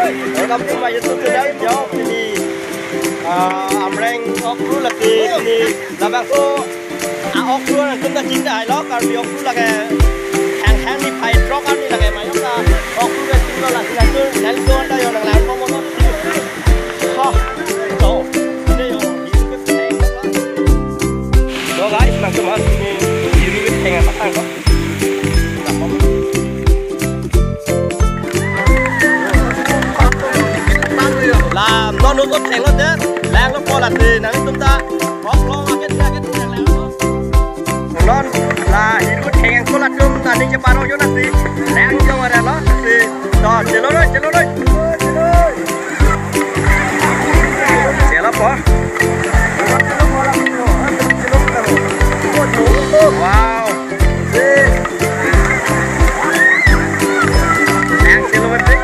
Welcome to my YouTube channel. Yo, ini amreng okru lagi ini labang tu okru yang kita cinta lo kalau di okru lagi hang ni pai trok kan ni lagi macam ta okru yang kita lagi tu dan tu ada yang lain pun mau ha tu ini yang hidup hang so guys macam mana ini hidup hang apa kan làm nó nuôi con thành nó thế làm nó co là gì nãy chúng ta có lo cái làm nó là hidup thành con là chúng ta đi cho ba nó là gì làm cho mà nó gì đó chơi nó đấy chơi lắm quá wow đang chơi luôn đấy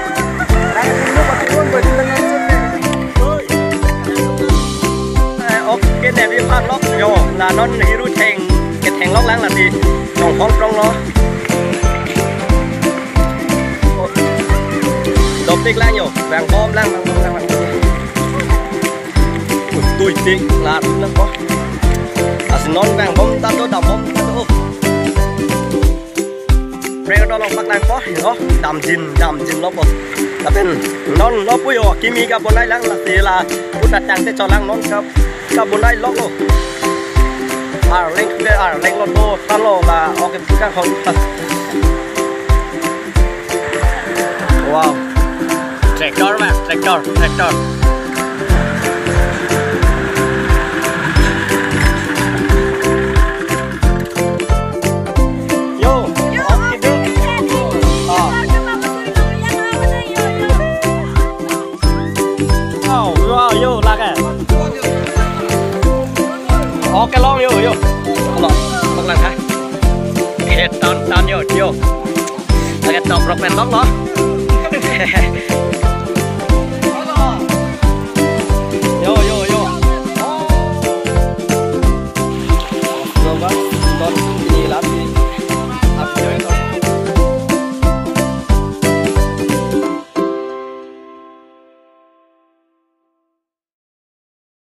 cái này bị phát lóc vô là nó hiru thành cái thành lóc láng là gì trồng con trong nó đột tích lang nhiều vàng bom lang tuổi tích là nó có xin non vàng bom ta đốt đầm bom ta đốt đây đó là bắt lang có hiểu không đầm chín nó bột là bên nó bùi hồ kimi cả bốn này lang là gì là bút đặt trang để cho lang non cấp cả bốn này lóc luôn lên lót đô tan lô là ok các con wow tractor mà tractor yo là cái cái lon yo lon bắt lần ha cái đòn yo là cái tóc rock band lon đó